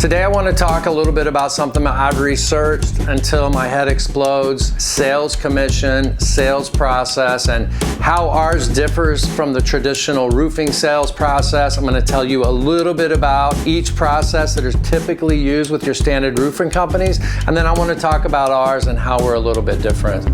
Today I want to talk a little bit about something I've researched until my head explodes: sales commission, sales process, and how ours differs from the traditional roofing sales process. I'm going to tell you a little bit about each process that is typically used with your standard roofing companies, and then I want to talk about ours and how we're a little bit different.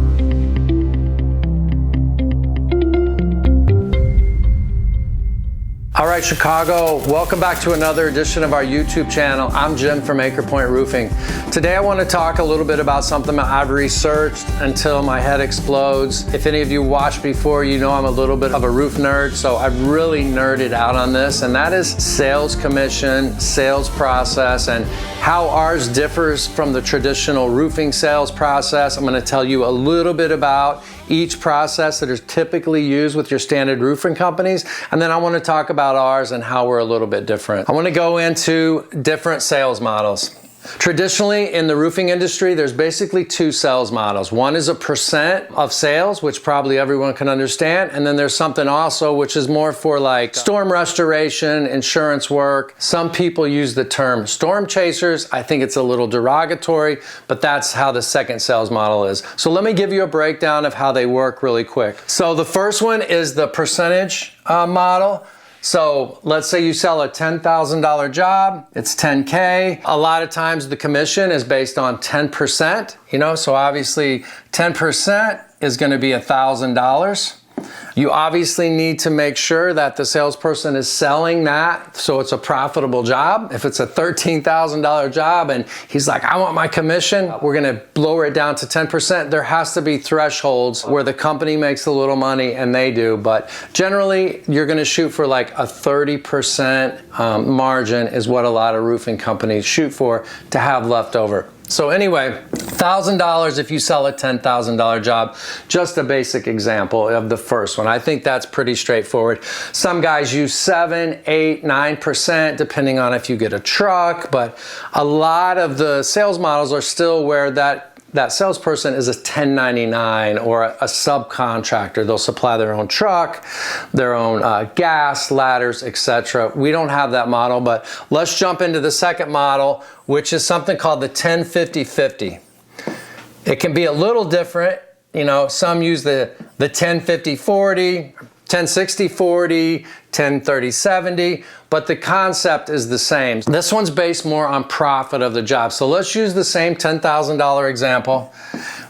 All right, Chicago, welcome back to another edition of our YouTube channel. I'm Jim from Acre Point Roofing. Today I want to talk a little bit about something I've researched until my head explodes. If any of you watched before, you know I'm a little bit of a roof nerd, so I've really nerded out on this, and that is sales commission, sales process, and how ours differs from the traditional roofing sales process. I'm going to tell you a little bit about each process that is typically used with your standard roofing companies, and then I want to talk about ours and how we're a little bit different. I want to go into different sales models. Traditionally, in the roofing industry, there's basically two sales models. One is a percent of sales, which probably everyone can understand, and then there's something also which is more for like storm restoration, insurance work. Some people use the term storm chasers. I think it's a little derogatory, but that's how the second sales model is. So let me give you a breakdown of how they work really quick. So the first one is the percentage model. So let's say you sell a $10,000 job, it's 10K. A lot of times the commission is based on 10%, so obviously 10% is going to be $1,000. You obviously need to make sure that the salesperson is selling that so it's a profitable job. If it's a $13,000 job and he's like, I want my commission, we're going to lower it down to 10%. There has to be thresholds where the company makes a little money and they do, but generally you're going to shoot for like a 30% margin is what a lot of roofing companies shoot for to have left over. So anyway, $1,000 if you sell a $10,000 job. Just a basic example of the first one. I think that's pretty straightforward. Some guys use 7, 8, 9%, depending on if you get a truck, but a lot of the sales models are still where that salesperson is a 1099 or a subcontractor. They'll supply their own truck, their own gas, ladders, etc. We don't have that model, but let's jump into the second model, which is something called the 10-50-50. It can be a little different. Some use the 10-50-40, 10-60-40, 10-30-70, but the concept is the same. This one's based more on profit of the job. So let's use the same $10,000 example.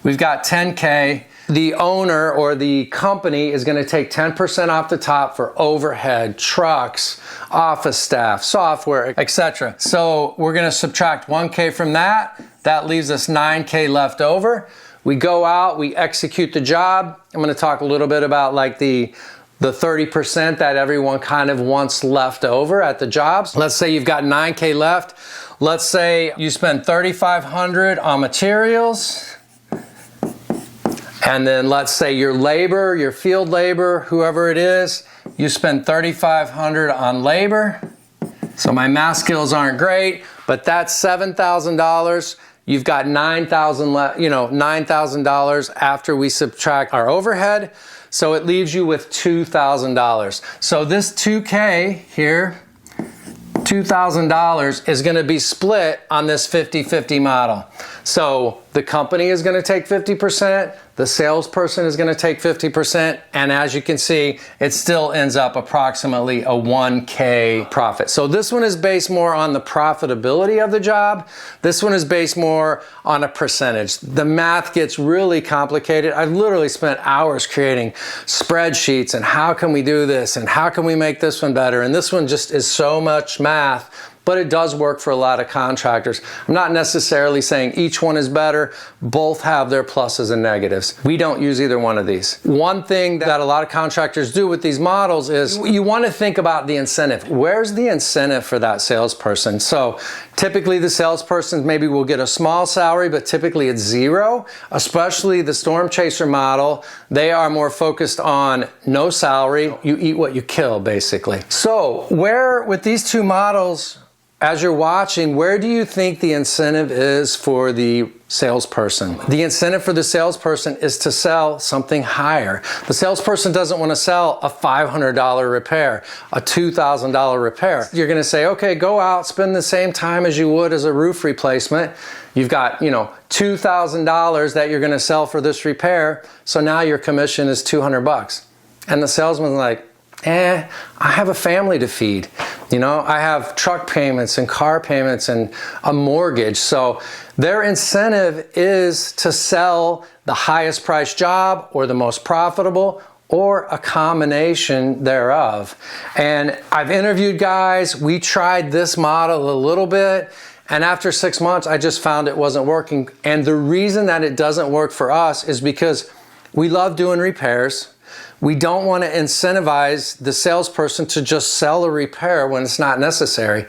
We've got 10K. The owner or the company is going to take 10% off the top for overhead, trucks, office staff, software, etc. So we're going to subtract 1K from that. That leaves us 9K left over. We go out, we execute the job. I'm going to talk a little bit about like the 30% that everyone kind of wants left over at the jobs. Let's say you've got 9K left. Let's say you spend $3,500 on materials. And then let's say your labor, your field labor, whoever it is, you spend $3,500 on labor. So my math skills aren't great, but that's $7,000. You've got $9,000 after we subtract our overhead. So it leaves you with $2,000. So this 2K here, $2,000 is going to be split on this 50-50 model. So the company is going to take 50%, the salesperson is going to take 50%, and as you can see, it still ends up approximately a 1K profit. So this one is based more on the profitability of the job. This one is based more on a percentage. The math gets really complicated. I've literally spent hours creating spreadsheets and how can we do this and how can we make this one better, and this one just is so much math. But it does work for a lot of contractors. I'm not necessarily saying each one is better. Both have their pluses and negatives. We don't use either one of these. One thing that a lot of contractors do with these models is you want to think about the incentive. Where's the incentive for that salesperson? So typically the salesperson maybe will get a small salary, but typically it's zero. Especially the storm chaser model, they are more focused on no salary. You eat what you kill, basically. So where with these two models, as you're watching, where do you think the incentive is for the salesperson? The incentive for the salesperson is to sell something higher. The salesperson doesn't want to sell a $500 repair, a $2,000 repair. You're going to say, okay, go out, spend the same time as you would as a roof replacement. You've got, $2,000 that you're going to sell for this repair. So now your commission is $200. And the salesman's like, I have a family to feed. I have truck payments and car payments and a mortgage. So their incentive is to sell the highest priced job or the most profitable or a combination thereof. And I've interviewed guys, we tried this model a little bit, and after 6 months, I just found it wasn't working. And the reason that it doesn't work for us is because we love doing repairs. We don't want to incentivize the salesperson to just sell a repair when it's not necessary.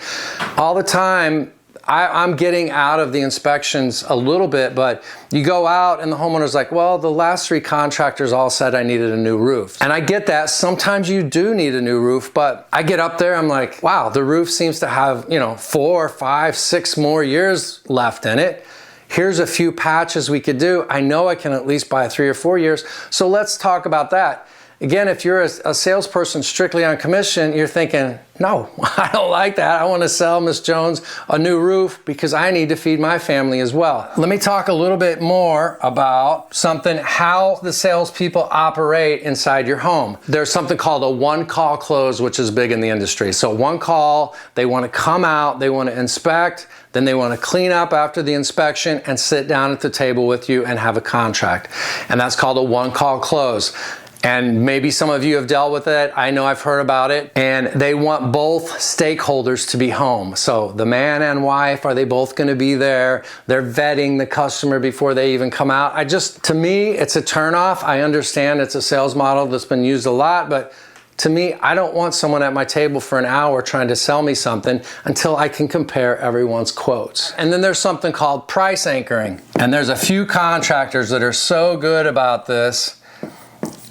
All the time, I'm getting out of the inspections a little bit, but you go out and the homeowner's like, well, the last 3 contractors all said I needed a new roof. And I get that. Sometimes you do need a new roof, but I get up there, I'm like, wow, the roof seems to have, 4, 5, 6 more years left in it. Here's a few patches we could do. I know I can at least buy 3 or 4 years. So let's talk about that. Again, if you're a salesperson strictly on commission, you're thinking, no, I don't like that. I want to sell Miss Jones a new roof because I need to feed my family as well. Let me talk a little bit more about how the salespeople operate inside your home. There's something called a one-call close, which is big in the industry. So one call, they want to come out, they want to inspect, then they want to clean up after the inspection and sit down at the table with you and have a contract. And that's called a one-call close. And maybe some of you have dealt with it. I know I've heard about it. And they want both stakeholders to be home. So the man and wife, are they both going to be there? They're vetting the customer before they even come out. To me, it's a turnoff. I understand it's a sales model that's been used a lot, but to me, I don't want someone at my table for an hour trying to sell me something until I can compare everyone's quotes. And then there's something called price anchoring. And there's a few contractors that are so good about this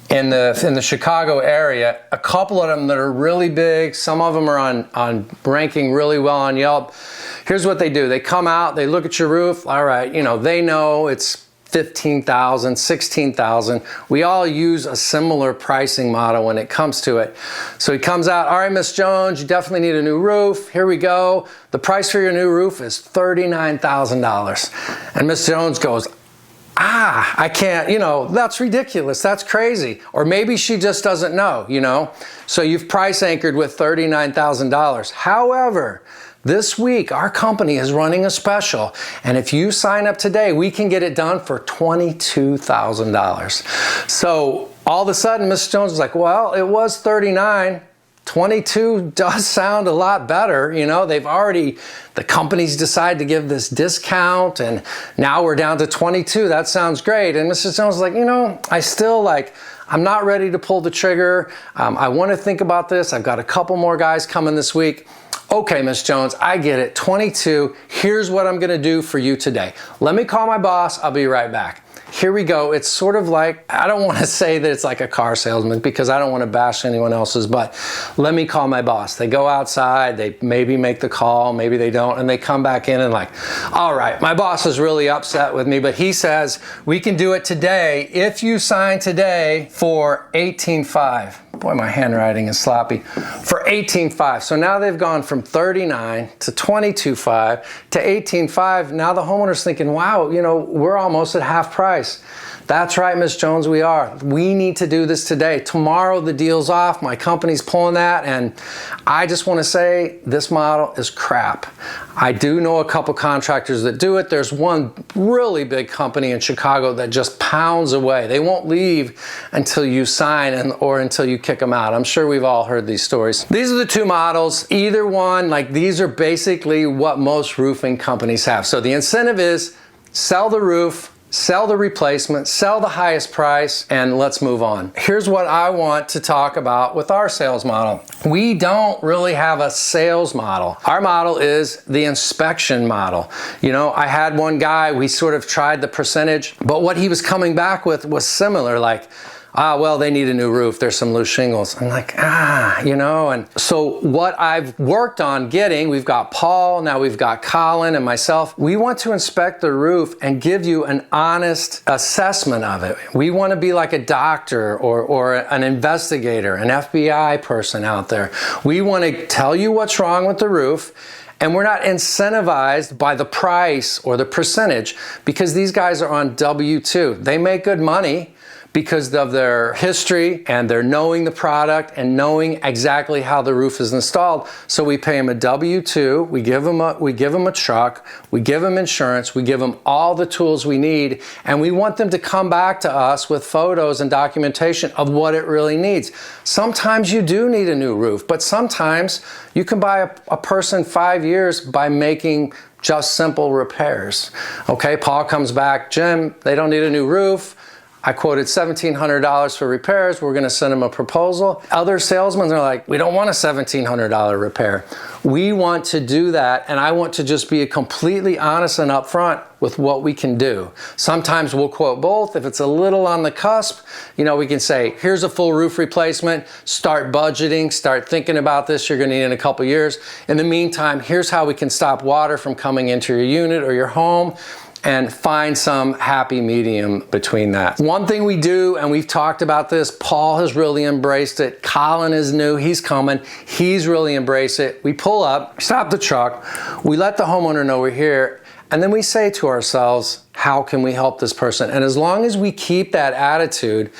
in the Chicago area. A couple of them that are really big. Some of them are on ranking really well on Yelp. Here's what they do. They come out, they look at your roof. All right, they know it's $15,000, $16,000. We all use a similar pricing model when it comes to it. So he comes out, all right, Miss Jones, you definitely need a new roof. Here we go. The price for your new roof is $39,000. And Miss Jones goes, I can't, that's ridiculous. That's crazy. Or maybe she just doesn't know, So you've price anchored with $39,000. However, this week, our company is running a special, and if you sign up today, we can get it done for $22,000. So all of a sudden, Miss Jones is like, well, it was 39. 22 does sound a lot better. The company's decided to give this discount, and now we're down to 22. That sounds great. And Mrs. Jones is like, I'm not ready to pull the trigger. I want to think about this. I've got a couple more guys coming this week. Okay, Miss Jones, I get it. 22. Here's what I'm going to do for you today. Let me call my boss. I'll be right back. Here we go. It's sort of like, I don't want to say that it's like a car salesman because I don't want to bash anyone else's, but let me call my boss. They go outside, they maybe make the call, maybe they don't, and they come back in and like, all right, my boss is really upset with me, but he says we can do it today if you sign today for $18,500. Boy, my handwriting is sloppy. For $18,500. So now they've gone from $39,000 to $22,500 to $18,500. Now the homeowner's thinking, wow, we're almost at half price. That's right, Miss Jones, we are. We need to do this today. Tomorrow the deal's off. My company's pulling that, and I just want to say this model is crap. I do know a couple contractors that do it. There's one really big company in Chicago that just pounds away. They won't leave until you sign or until you kick them out. I'm sure we've all heard these stories. These are the two models. Either one, these are basically what most roofing companies have. So the incentive is sell the roof, sell the replacement, sell the highest price, and let's move on. Here's what I want to talk about with our sales model. We don't really have a sales model. Our model is the inspection model. I had one guy, we sort of tried the percentage, but what he was coming back with was similar, like, Well, they need a new roof. There's some loose shingles. I'm like, and so what I've worked on getting, we've got Paul, now we've got Colin and myself. We want to inspect the roof and give you an honest assessment of it. We want to be like a doctor or an investigator, an FBI person out there. We want to tell you what's wrong with the roof. And we're not incentivized by the price or the percentage because these guys are on W-2. They make good money because of their history and their knowing the product and knowing exactly how the roof is installed. So we pay them a W-2, we give them a truck, we give them insurance, we give them all the tools we need, and we want them to come back to us with photos and documentation of what it really needs. Sometimes you do need a new roof, but sometimes you can buy a person 5 years by making just simple repairs. Okay, Paul comes back, Jim, they don't need a new roof. I quoted $1,700 for repairs. We're going to send them a proposal. Other salesmen are like, we don't want a $1,700 repair. We want to do that, and I want to just be completely honest and upfront with what we can do. Sometimes we'll quote both. If it's a little on the cusp, we can say, here's a full roof replacement. Start budgeting. Start thinking about this. You're going to need it in a couple years. In the meantime, here's how we can stop water from coming into your unit or your home, and find some happy medium between that. One thing we do, and we've talked about this, Paul has really embraced it. Colin is new, he's coming. He's really embraced it. We pull up, stop the truck, we let the homeowner know we're here, and then we say to ourselves, how can we help this person? And as long as we keep that attitude,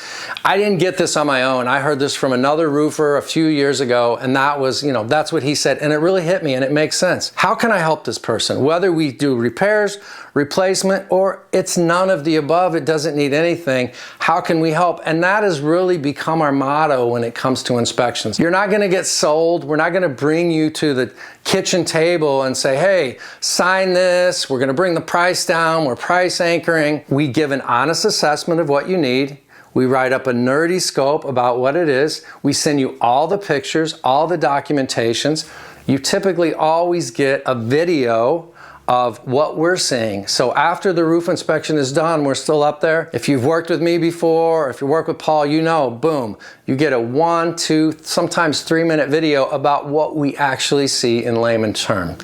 I didn't get this on my own. I heard this from another roofer a few years ago, and that was, that's what he said, and it really hit me, and it makes sense. How can I help this person? Whether we do repairs, replacement, or it's none of the above, it doesn't need anything, how can we help? And that has really become our motto when it comes to inspections. You're not gonna get sold. We're not gonna bring you to the kitchen table and say, hey, sign this, we're gonna bring the price down, we're price anchoring. We give an honest assessment of what you need. We write up a nerdy scope about what it is. We send you all the pictures, all the documentations. You typically always get a video of what we're seeing. So after the roof inspection is done, we're still up there. If you've worked with me before, or if you work with Paul, boom, you get a 1, 2, sometimes 3-minute video about what we actually see in layman's terms.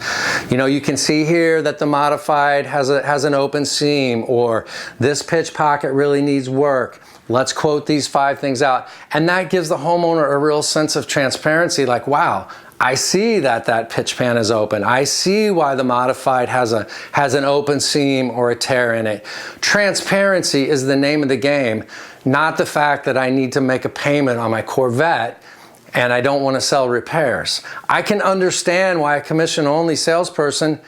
You can see here that the modified has an open seam, or this pitch pocket really needs work. Let's quote these 5 things out. And that gives the homeowner a real sense of transparency, like, wow, I see that pitch pan is open. I see why the modified has an open seam or a tear in it. Transparency is the name of the game, not the fact that I need to make a payment on my Corvette and I don't want to sell repairs. I can understand why a commission-only salesperson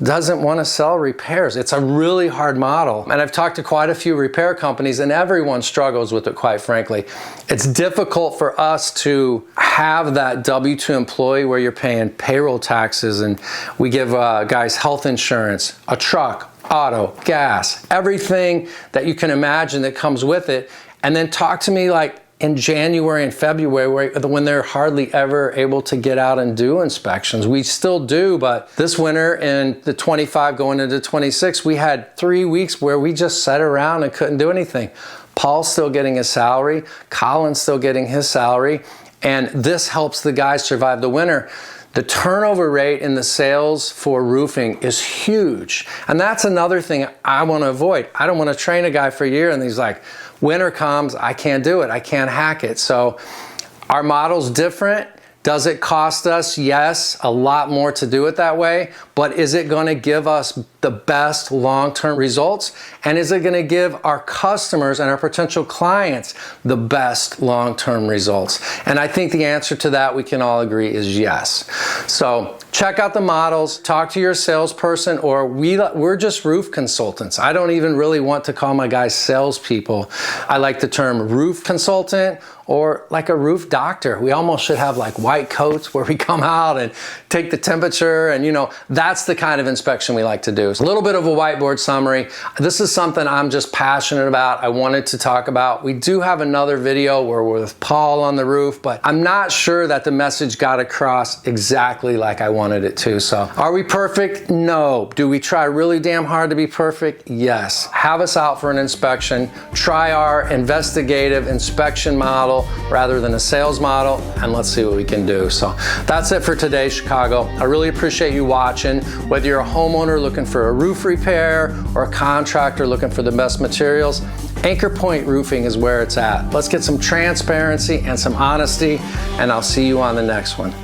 doesn't want to sell repairs. It's a really hard model. And I've talked to quite a few repair companies, and everyone struggles with it, quite frankly. It's difficult for us to have that W-2 employee where you're paying payroll taxes, and we give guys health insurance, a truck, auto, gas, everything that you can imagine that comes with it, and then talk to me like in January and February when they're hardly ever able to get out and do inspections. We still do, but this winter in the 25 going into 26, we had 3 weeks where we just sat around and couldn't do anything. Paul's still getting his salary, Colin's still getting his salary, and this helps the guys survive the winter. The turnover rate in the sales for roofing is huge. And that's another thing I want to avoid. I don't want to train a guy for a year and he's like, winter comes, I can't do it, I can't hack it. So our model's different. Does it cost us? Yes, a lot more to do it that way, but is it going to give us the best long-term results? And is it going to give our customers and our potential clients the best long-term results? And I think the answer to that, we can all agree, is yes. So check out the models, talk to your salesperson, or we're just roof consultants. I don't even really want to call my guys salespeople. I like the term roof consultant, or like a roof doctor. We almost should have like white coats where we come out and take the temperature, and that's the kind of inspection we like to do. So a little bit of a whiteboard summary. This is something I'm just passionate about. I wanted to talk about. We do have another video where we're with Paul on the roof, but I'm not sure that the message got across exactly like I wanted. wanted it too. So are we perfect? No. Do we try really damn hard to be perfect? Yes. Have us out for an inspection. Try our investigative inspection model rather than a sales model, and let's see what we can do. So that's it for today, Chicago. I really appreciate you watching. Whether you're a homeowner looking for a roof repair or a contractor looking for the best materials, Anchor Point Roofing is where it's at. Let's get some transparency and some honesty, and I'll see you on the next one.